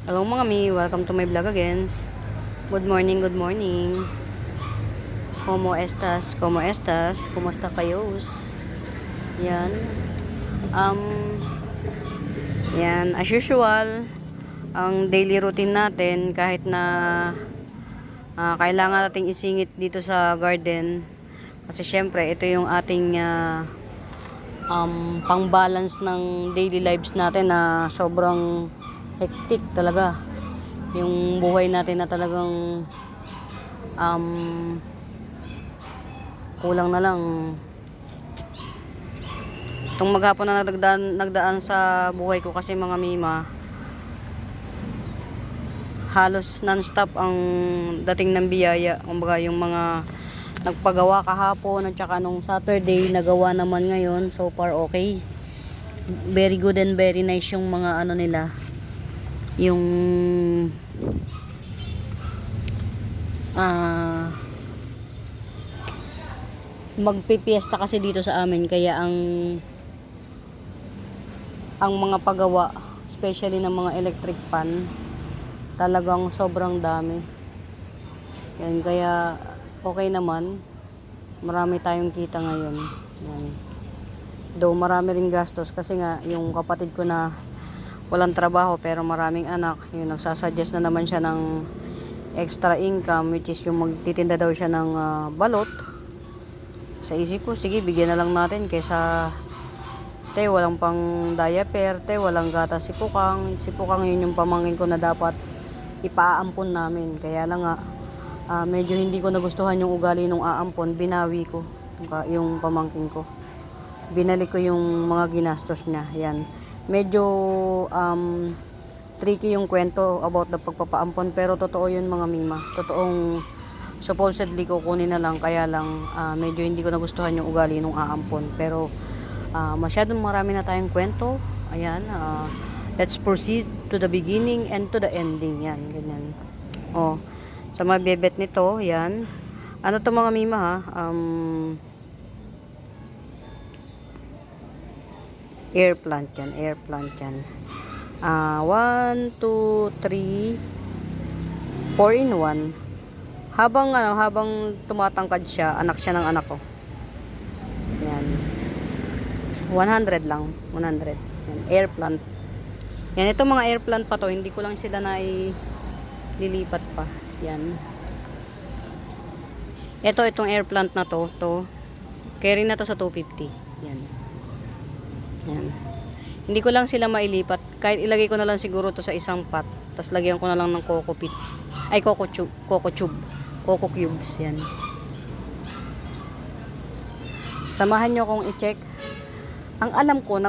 Hello mga mi, welcome to my vlog again. Good morning, good morning. Como estas? Como estas? Kumusta kayos? Yan. Um, yan, as usual, ang daily routine natin kahit na kailangan nating isingit dito sa garden kasi syempre ito yung ating pang-balance ng daily lives natin na sobrang hectic talaga yung buhay natin na talagang um, kulang na lang itong maghapon na nagdaan sa buhay ko kasi mga mima halos non-stop ang dating ng biyaya. Kumbaga yung mga nagpagawa kahapon at saka nung Saturday nagawa naman ngayon, so far okay, very good and very nice yung mga ano nila, yung magpipiesta kasi dito sa amin kaya ang mga pagawa especially ng mga electric pan talagang sobrang dami yan, kaya okay naman, marami tayong kita ngayon yan. Though marami rin gastos kasi nga yung kapatid ko na walang trabaho pero maraming anak, yung nagsasuggest na naman siya ng extra income which is yung magtitinda daw siya ng balot. Sa isip ko, sige bigyan na lang natin kaysa walang pang diaper, walang gatas si Pukang yun yung pamangkin ko na dapat ipaampon namin. Kaya lang nga medyo hindi ko nagustuhan yung ugali nung aampon, binawi ko yung pamangkin ko, binalik ko yung mga ginastos niya. Yan, medyo tricky yung kwento about the pagpapaampon pero totoo yun mga mima, totoong supposedly kukunin na lang, kaya lang medyo hindi ko nagustuhan yung ugali nung aampon pero masyadong marami na tayong kwento. Ayan, let's proceed to the beginning and to the ending. Yan, ganyan. Sa mabebet nito, yan, ano to mga mima ha, air plant yan, 1, 2, 3, 4 in 1. Habang tumatangkad siya, anak siya ng anak ko. Yan, 100 lang, 100 yan, air plant yan. Ito mga air plant pa to, hindi ko lang sila lilipat pa. Yan, itong air plant na to carry na to sa 250. Yan. Yan. Hindi ko lang sila mailipat. Kahit ilagay ko na lang siguro to sa isang pot. Tapos lagyan ko na lang ng coco pit. Ay, coco cubes. Yan. Samahan nyo kong i-check. Ang alam ko,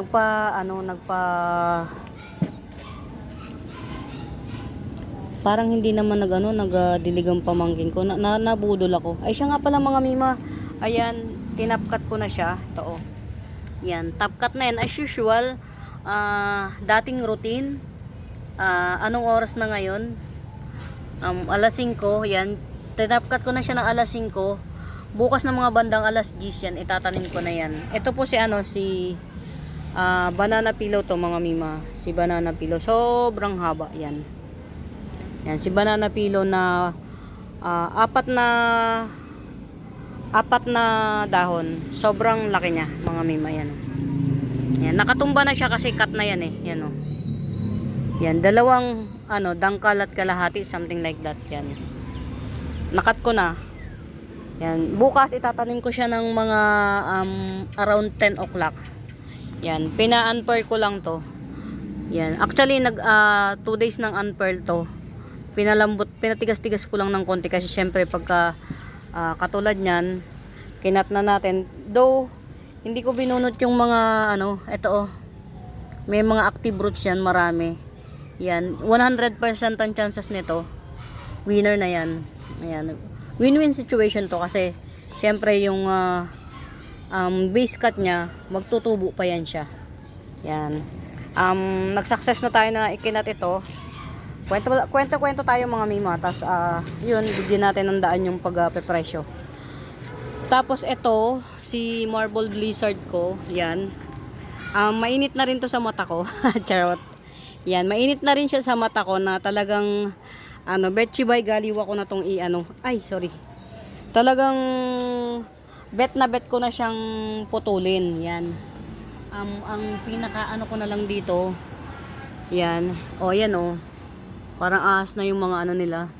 parang hindi naman nagdiligang pamangkin ko. Nabudol ako. Ay, siya nga pala mga mima. Ayan, tinapkat ko na siya. Ito, yan, top cut na yan as usual. Dating routine. Anong oras na ngayon? Alas 5. Yan, tinap cut ko na siya ng alas 5. Bukas na mga bandang alas 10 yan, itatanim ko na yan. Ito po si banana pillow to mga mima. Si banana pillow, sobrang haba yan. Yan, si banana pillow na apat na dahon. Sobrang laki niya mga mima. Yan, yan, nakatumba na siya kasi cut na yan eh. Yan, yan, dalawang dangkal at kalahati, something like that. Yan, nakat ko na. Yan, bukas itatanim ko siya ng mga around 10 o'clock. Yan, pina-unpearl ko lang to. Yan, actually 2 days ng unpearl to. Pinatigas-tigas ko lang ng konti kasi syempre pagka katulad niyan, kinat na natin. Though hindi ko binunot yung mga ito may mga active roots yan, marami. Yan, 100% ang chances nito winner na yan. Ayan, win-win situation to kasi syempre yung base cut niya magtutubo pa yan siya. Yan, nag-success na tayo na ikinat ito. Kwento tayo mga mima. Tapos yun, bigyan natin ng daan yung pagpepresyo. Tapos ito si Marble Blizzard ko. Yan, mainit na rin to sa mata ko. Charot. Yan, mainit na rin siya sa mata ko na talagang ano, betchi bay galiw ako na tong i-ano. Ay, sorry. Talagang bet na bet ko na siyang putulin. Yan. Ang pinaka ano ko na lang dito. Yan. O, yan o. Parang ahas na yung mga ano nila.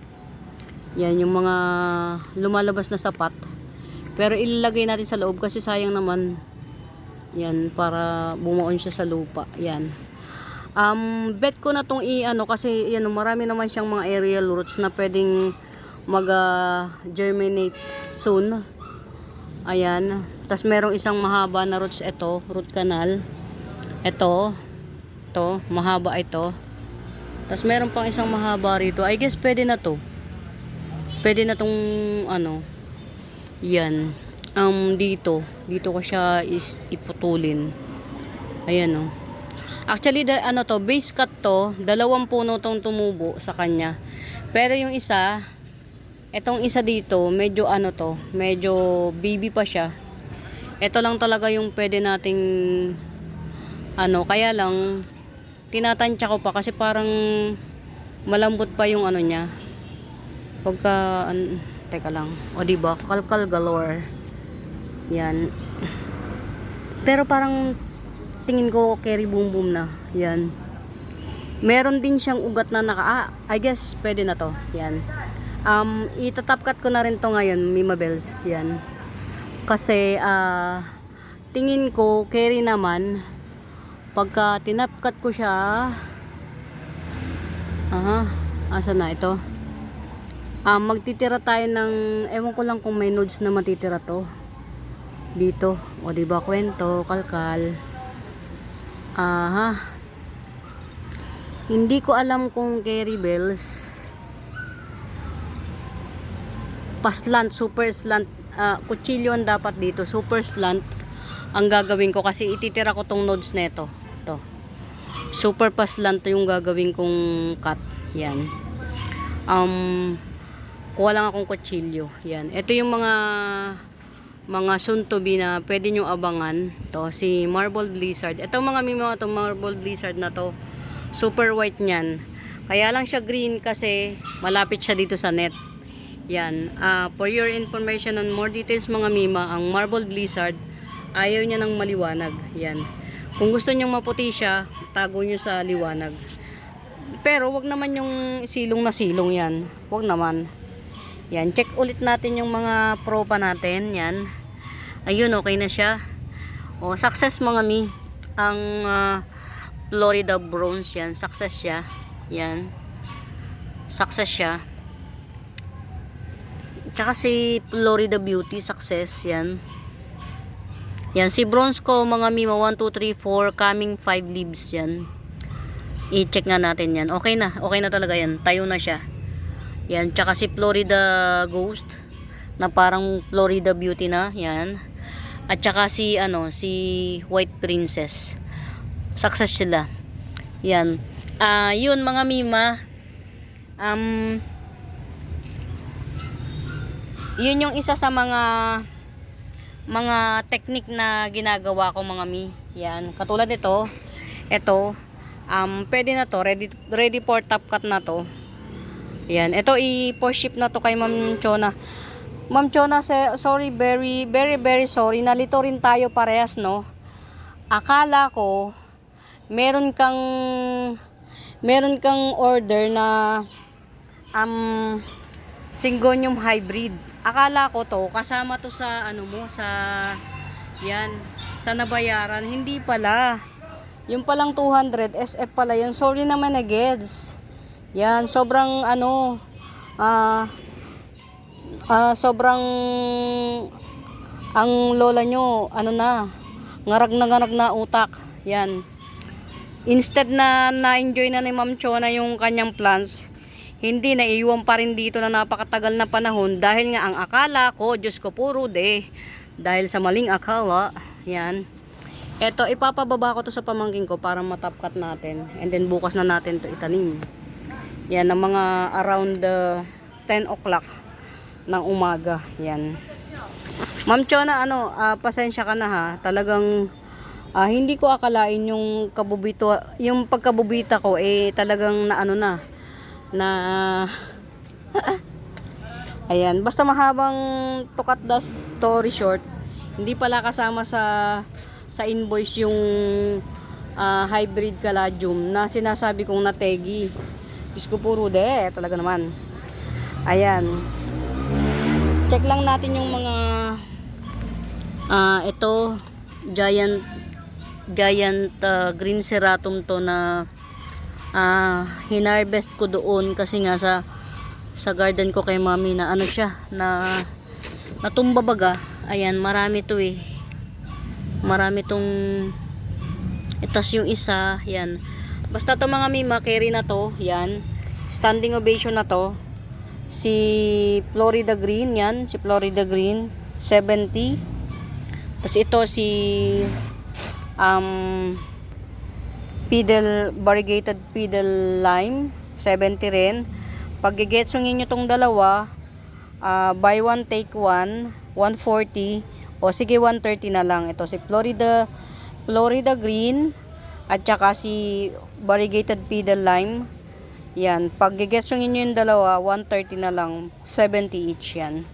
Yan, yung mga lumalabas na sapat. Pero ilalagay natin sa loob kasi sayang naman. Yan, para bumuon siya sa lupa. Yan. Bet ko na tong i-ano kasi yan, marami naman siyang mga aerial roots na pwedeng mag-germinate soon. Ayan. Tapos merong isang mahaba na roots ito, root canal. Ito, mahaba ito. Tapos meron pang isang mahaba rito. I guess pwede na to. Pwede na tong ano. Yan. Dito ko siya iputulin. Ayan oh. Actually, ano to, base cut to, 2 puno tong tumubo sa kanya. Pero yung isa, etong isa dito, medyo ano to, medyo baby pa siya. Ito lang talaga yung pwede nating, ano, kaya lang, tinatansya ko pa kasi parang malambot pa yung ano niya. Pagka, teka lang, o diba, kalkal galore. Yan. Pero parang, tingin ko carry boom boom na. Yan. Meron din siyang ugat na I guess pwede na to. Yan. Itatapkat ko na rin to ngayon, Mima Bells. Yan. Kasi tingin ko carry naman pagka tinapkat ko siya. Asa na ito? Magtitira tayo ng, ewan ko lang kung may nodes na matitira to. Dito. O diba kwento, kalkal. Hindi ko alam kung carry bells. Paslant, super slant. Kutsilyo ang dapat dito. Super slant ang gagawin ko kasi ititira ko tong nodes na ito. Ito. Super paslant yung gagawin kong cut. Yan. Kuha lang akong kutsilyo. Yan. Ito yung mga soon to be na pwede nyo abangan. To si Marble Blizzard. Itong mga Marble Blizzard na to, super white niyan. Kaya lang siya green kasi malapit siya dito sa net. Yan. For your information on more details mga mima, ang Marble Blizzard ayaw niya ng maliwanag. Yan. Kung gusto niyo maputi siya, tago niyo sa liwanag. Pero wag naman yung silong na silong yan. Wag naman. Yan, check ulit natin yung mga propa natin. Yan. Ayun, okay na siya. O, success mga mi. Ang Florida Bronze yan. Success siya. Yan. Success siya. Tsaka si Florida Beauty, success. Yan. Yan, si Bronze ko mga mi, 1, 2, 3, 4, coming 5 leaves yan. I-check nga natin yan. Okay na. Okay na talaga yan. Tayo na siya. Yan, tsaka si Florida Ghost na parang Florida Beauty na, yan. At tsaka si White Princess. Success sila. Yan. Yun mga mima. Yun yung isa sa mga technique na ginagawa ko mga mi. Yan, katulad nito. Ito, pwede na to, ready for top cut na to. Yan, ito i-post ship na to kay Ma'am Chona. Ma'am Chona, sorry, very, very, very sorry. Nalito rin tayo parehas, no? Akala ko, meron kang order na Syngonium hybrid. Akala ko to, kasama to sa, yan, sa nabayaran. Hindi pala. Yung palang 200, SF pala yun. Sorry naman na geds. Yan, sobrang sobrang ang lola nyo, ngarag na utak. Yan. Instead na na-enjoy na ni Ma'am Chona yung kanyang plans, hindi, naiiwan pa rin dito na napakatagal na panahon dahil nga ang akala ko, Diyos ko puro dahil sa maling akala. Yan. Eto, ipapababa ko to sa pamangkin ko para matapkat natin. And then bukas na natin to itanim. Yan, ng mga around 10 o'clock ng umaga. Yan. Ma'am Chona, pasensya ka na ha. Talagang Hindi ko akalain yung pagkabubita ko talagang na ano na ayan, basta mahabang to cut the story short, hindi pala kasama sa invoice yung hybrid caladium na sinasabi kong nategi. Diyos ko puro talaga naman. Ayan. Check lang natin yung mga ito giant green ceratum to na hinarvest ko doon kasi nga sa garden ko kay mami na ano siya na natumba baga. Ayan, marami to marami tong itas yung isa. Yan, basta to mga mima, carry na to. Yan, standing ovation na to. Si Florida Green, yan, si Florida Green 70. Tapos ito si variegated pedal lime 70 rin. Pag gigetsungin nyo tong dalawa, buy one take one 140 o sige 130 na lang. Ito si Florida Green at saka si variegated pedal lime. Yan, pag gigetsungin nyo yung dalawa 130 na lang, 70 each yan.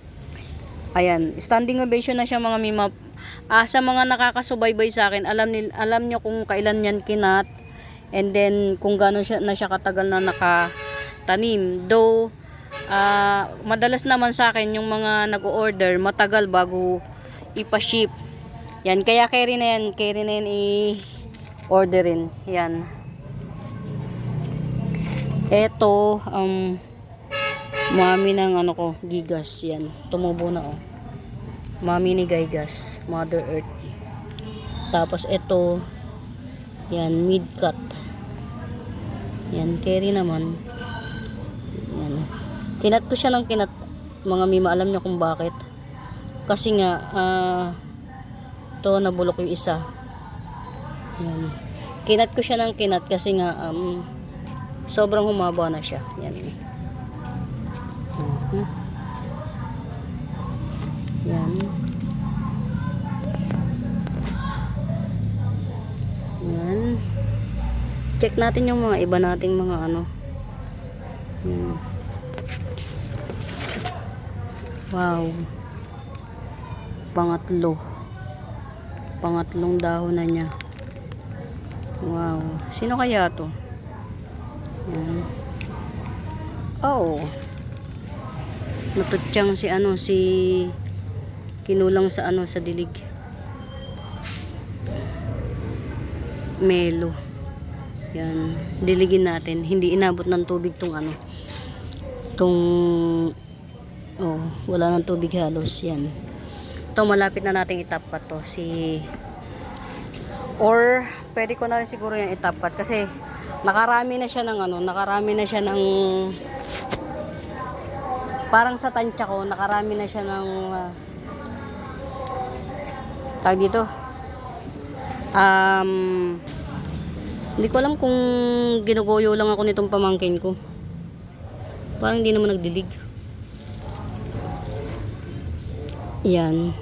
Ayan, standing ovation na siya mga mima. Sa mga nakakasubaybay sa akin, alam nyo kung kailan yan kinat, and then kung gaano na siya katagal na nakatanim. Though madalas naman sa akin yung mga nag-order matagal bago ipa-ship. Yan, kaya carry na yan i-orderin. Yan. Eto mami ng ano ko, gigas. Yan, tumubo na mami ni Gigas, Mother Earth. Tapos ito, yan, mid cut. Yan, carry naman. Yan. Kinat ko siya ng kinat, mga mima, alam niyo kung bakit. Kasi nga, to nabulok yung isa. Yan. Kinat ko siya ng kinat kasi nga, sobrang humaba na siya. Yan. Yan. Yan. Check natin yung mga iba nating mga ano. Yan. Wow. Pangatlong dahon na niya. Wow. Sino kaya to? Yan. Oh. Natutyang si kinulang sa sa dilig. Melo. Yan, diligin natin. Hindi inabot ng tubig tong wala ng tubig halos. Yan. Ito malapit na nating itapat to or pwede ko na rin siguro yung itapat kasi nakarami na siya ng parang sa tansya ko, nakarami na siya ng tag dito. Hindi ko alam kung ginugoyo lang ako nitong pamangkin ko. Parang hindi naman nagdilig. Yan.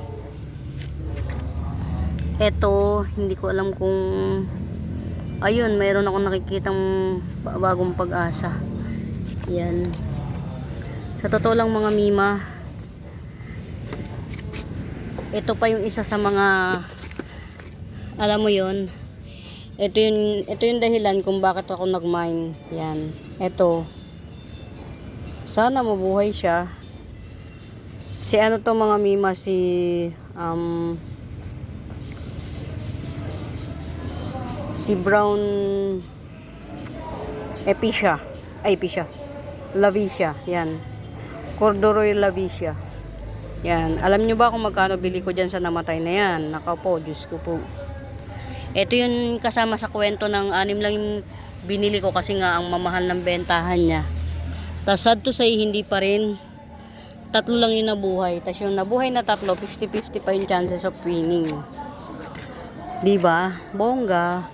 Eto, hindi ko alam kung ayun, mayroon akong nakikitang bagong pag-asa. Yan. Sa totoo lang mga mima, ito pa yung isa sa mga alam mo yon. Ito yung dahilan kung bakit ako nag-mine. Yan. Ito. Sana mabuhay siya. Si ano to mga mima, si brown Epicea. Lavicia. Yan. Corduroy Lavicia. Yan. Alam nyo ba kung magkano bili ko dyan sa namatay na yan? Naka po, Diyos ko po. Ito yung kasama sa kwento ng 6 lang yung binili ko kasi nga ang mamahal ng bentahan niya. Tas sad to say, hindi pa rin. 3 lang yung nabuhay. Tas yung nabuhay na 3, 50-50 pa yung chances of winning. Diba? Bongga.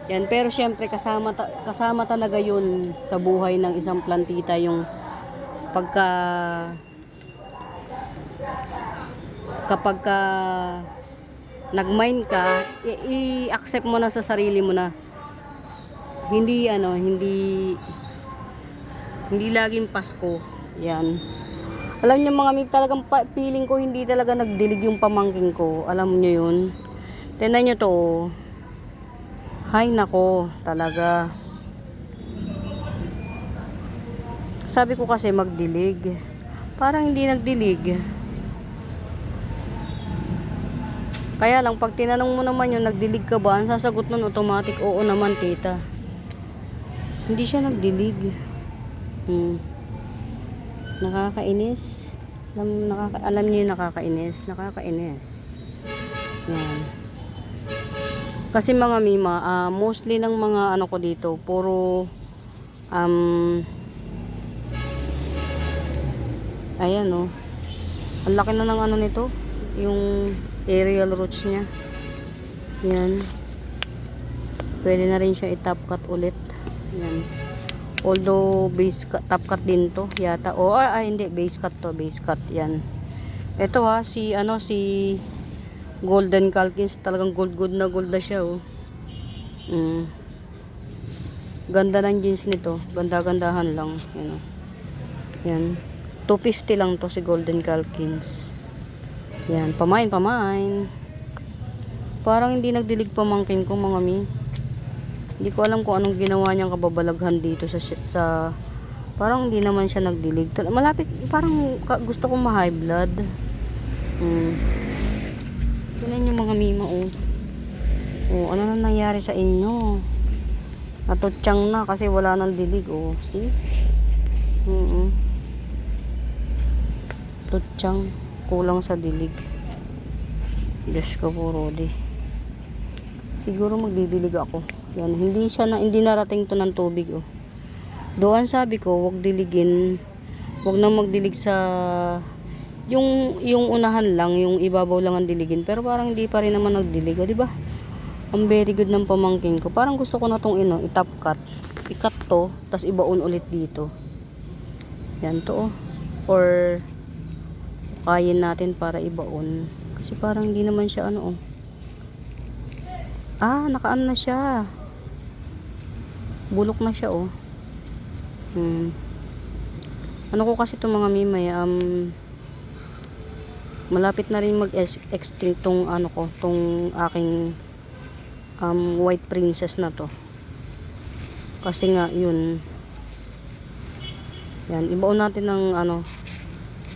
Yan, pero syempre kasama talaga yun sa buhay ng isang plantita yung kapag nag-mind ka, i-accept mo na sa sarili mo na hindi hindi laging Pasko. Yan. Alam niyo mga mami, talagang feeling ko hindi talaga nagdilig yung pamangking ko. Alam niyo yun. Tingnan niyo to. Oh. Hay nako, talaga. Sabi ko kasi magdilig. Parang hindi nagdilig. Kaya lang, pag tinanong mo naman yun, nagdilig ka ba? Ang sasagot nun automatic, oo naman, tita. Hindi siya nagdilig. Nakakainis. Alam niyo yung nakakainis. Nakakainis. Yan. Kasi mga mima, mostly ng mga ano ko dito, puro, ayan oh. Ang laki na ng ano nito. Yung aerial roots niya. Yan. Pwede na rin siya i-top cut ulit. Yan. Although base cut, top cut din to yata. O hindi, base cut to, base cut. Yan. Ito si Golden Calkins, talagang gold na siya oh. Ganda ng jeans nito. Ganda-gandahan lang. Yan oh. Yan. 250 lang to si Golden Calkins. Yan, pamain. Parang hindi nagdilig pamangkin ko mga mi. Hindi ko alam kung anong ginawa niyang kababalaghan dito sa parang hindi naman siya nagdilig. Malapit, parang gusto kong ma-high blood. Tingnan niyo mga mima oh. Oh, ano na nangyari sa inyo? Natutyang na kasi wala nang dilig oh. See? Tutyang. Kulang sa dilig. Diyos ko po, Rodi. Siguro magdidilig ako. Yan, hindi narating to ng tubig oh. Doon sabi ko, wag diligin. Wag na magdilig sa yung unahan lang, yung ibabaw lang ang diligin. Pero parang hindi pa rin naman nagdilig, oh, di ba? Ang very good ng pamangkin ko. Parang gusto ko na tong i-top cut. I-cut to, tas ibaon ulit dito. Yan to oh. Or kayin natin para ibaon kasi parang hindi naman siya ano oh. Nakaan na siya, bulok na siya oh. Ano ko kasi itong mga mimay, malapit na rin mag-extinct tong ano ko, tong aking white princess na to kasi nga yun. Yan, ibaon natin ng ano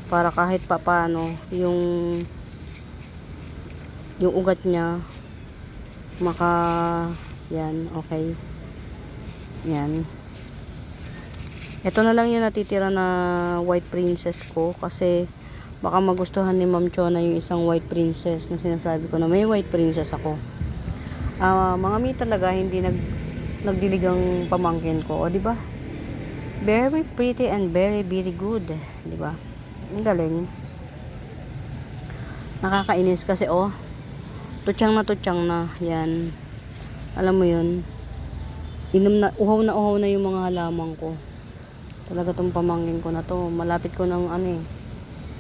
para kahit pa paano yung ugat niya yan, okay. Yan. Ito na lang yung natitira na white princess ko kasi baka magustuhan ni Ma'am Chona yung isang white princess na sinasabi ko na may white princess ako. Mga mi talaga hindi nagdilig ang pamangkin ko, o di ba? Very pretty and very good, di ba? Ang galing. Nakakainis kasi oh. Tutyang na. Yan. Alam mo yun. Uhaw na yung mga halaman ko. Talaga tong pamangkin ko na to. Malapit ko ng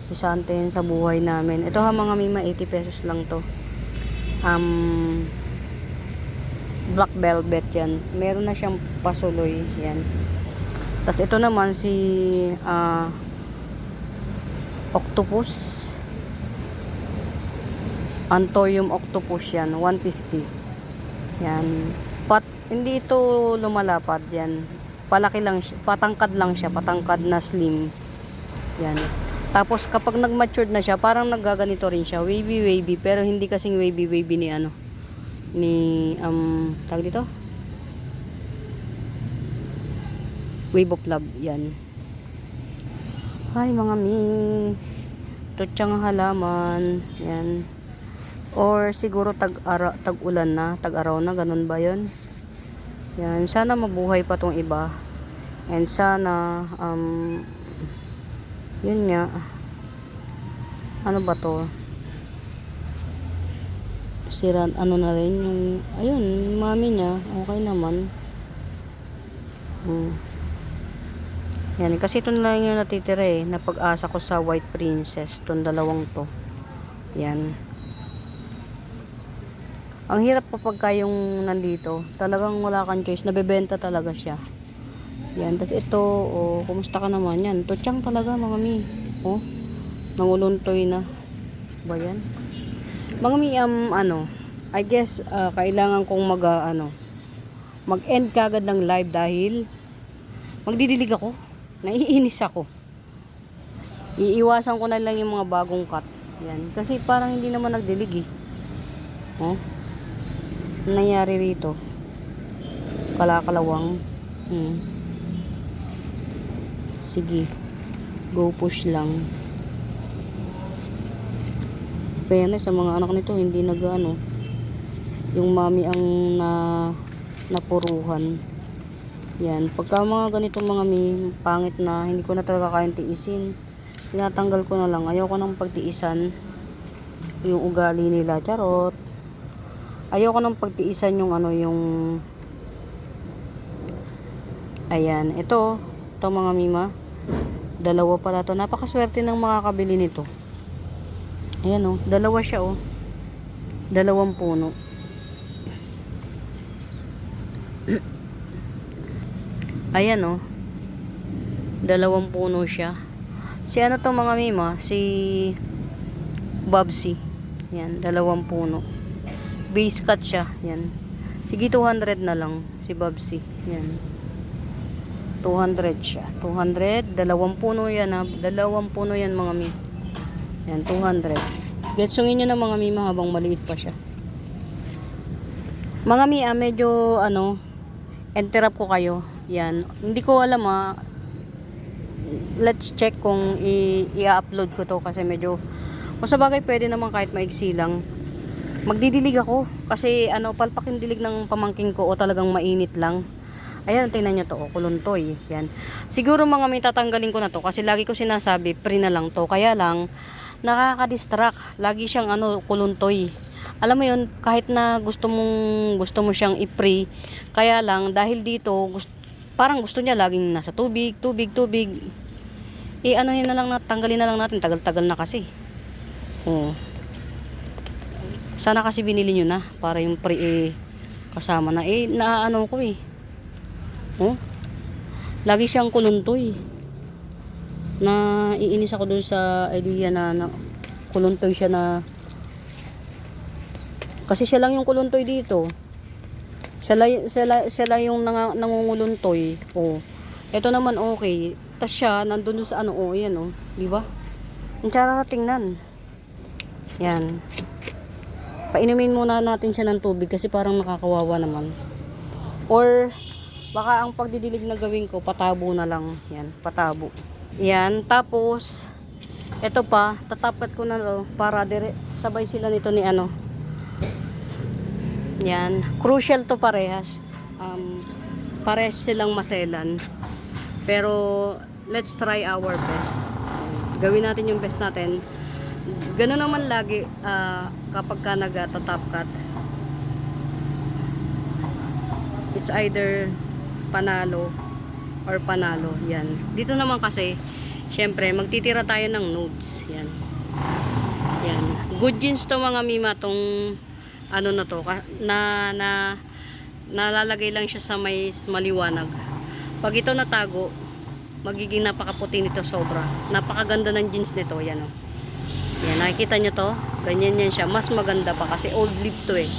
sisantin sa buhay namin. Ito mga mima, 80 pesos lang to. Black velvet yan. Meron na siyang pasuloy. Yan. Tas ito naman si octopus. Anthurium octopus yan. 150. Yan. Hindi ito lumalapad yan. Palaki lang siya. Patangkad lang siya. Patangkad na slim. Yan. Tapos kapag nag-matured na siya, parang naggaganito rin siya. Wavy. Pero hindi kasing wavy ni tag dito? Wave of love. Yan. Hi mga mi. Tutyang halaman. Yan. Or siguro tag-ulan na, tag-araw na, ganun ba yun? Yan, sana mabuhay pa tong iba. And sana yun nga. Ano ba to? Sira, ano na rin yung ayun, mami niya, okay naman. Yan, kasi ito na lang yung natitira na pag-asa ko sa white princess, itong dalawang to. Yan. Ang hirap kapag yung nandito. Talagang wala kang choice. Nabebenta talaga siya. Yan. Tapos ito, oh, kumusta ka naman? Yan. Tutsang talaga mga mi. Oh, nanguluntoy na. Ba yan? Mga mi, ano, I guess, kailangan kong mag-end kagad ng live dahil magdidilig ako. Naiinis ako. Iiwasan ko na lang yung mga bagong cut. Yan. Kasi parang hindi naman nagdilig eh. Oh. Nangyari rito. Kalakalawang. Sige. Go push lang. Kaya sa mga anak nito, hindi yung mami ang napuruhan. Yan. Pagka mga ganitong mga pangit na, hindi ko na talaga kayang tiisin. Tinatanggal ko na lang. Ayoko nang pagtiisan yung ugali nila. Charot. Ayoko nang pagtiisan yung ayan. Ito mga mima. Dalawa pala to. Napakaswerte ng makakabili nito. Ayan oh. Dalawa siya oh. Dalawang puno. Ayan oh. Dalawang puno siya. Si ano to mga mima? Si Bobsy. Yan. Dalawang puno. Base cut siya. Yan. Sige 200 na lang. Si Bobsy. Yan. 200 siya. 200. Dalawang puno yan ha. Dalawang puno yan mga mi. Yan. 200. Getsungin nyo na mga mi habang maliit pa siya. Mga mi medyo interrupt ko kayo. Yan. Hindi ko alam let's check kung i-upload ko to kasi medyo kung sa bagay pwede naman kahit maigsi lang. Magdidilig ako kasi palpak yung dilig ng pamangking ko o talagang mainit lang. Ayan, tingnan nyo to, kuluntoy. Yan. Siguro mga may tatanggalin ko na to kasi lagi ko sinasabi, pre na lang to. Kaya lang, nakaka-distract. Lagi siyang kuluntoy. Alam mo yun, kahit na gusto mo siyang i-pre, kaya lang, dahil dito, parang gusto niya laging nasa tubig. Anuhin na lang tanggalin na lang natin. Tagal-tagal na kasi. Oh. Sana kasi binili nyo na para yung pre kasama na. Naano ko eh. Oh. Lagi siyang kuluntoy. Iinis ako dun sa idea na kuluntoy siya na. Kasi siya lang yung kuluntoy dito. Siya lang yung nangunguluntoy. Oh. Ito naman okay. Tas siya nandun sa yan oh, di ba? Ang tsara tingnan. Yan. Painumin muna natin siya ng tubig kasi parang nakakawawa naman. Or baka ang pagdidilig na gawin ko patabo na lang. Yan, patabo. Yan, tapos ito pa, tatapat ko na to para sabay sila nito ni Yan, crucial to parehas. Parehas silang maselan. Pero let's try our best. Gawin natin yung best natin. Ganun naman lagi kapag ka nag-top cut. It's either panalo or panalo. Yan. Dito naman kasi, syempre, magtitira tayo ng nodes. Yan. Yan. Good jeans to mga mima tong na to. Nalalagay lang siya sa may maliwanag. Pag ito natago, magiging napakaputi nito sobra. Napakaganda ng jeans nito. Yan o. Yan, nakikita nyo to? Ganyan yan siya. Mas maganda pa kasi old lip to eh.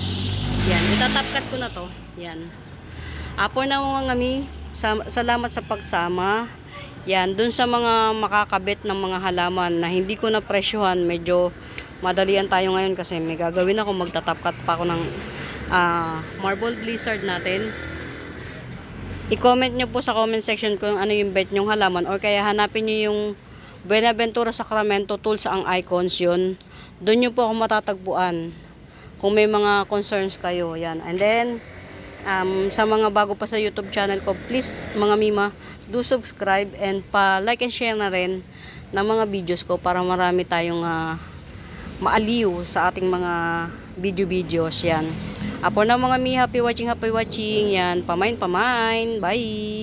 Yan, itatapkat ko na to. Yan. For now mga mi, salamat sa pagsama. Yan, dun sa mga makakabit ng mga halaman na hindi ko na presyohan, medyo madalian tayo ngayon kasi may gagawin ako. Magtatapkat pa ako ng marble blizzard natin. I-comment nyo po sa comment section kung ano yung bet nyong halaman or kaya hanapin nyo yung Buenaventura Sacramento Tools ang icons yun. Doon nyo po ako matatagpuan kung may mga concerns kayo. Yan. And then, sa mga bago pa sa YouTube channel ko, please mga mima, do subscribe and pa-like and share na rin ng mga videos ko para marami tayong maaliw sa ating mga video-videos. Yan. For now mga mi, happy watching. Yan. Pamain. Bye!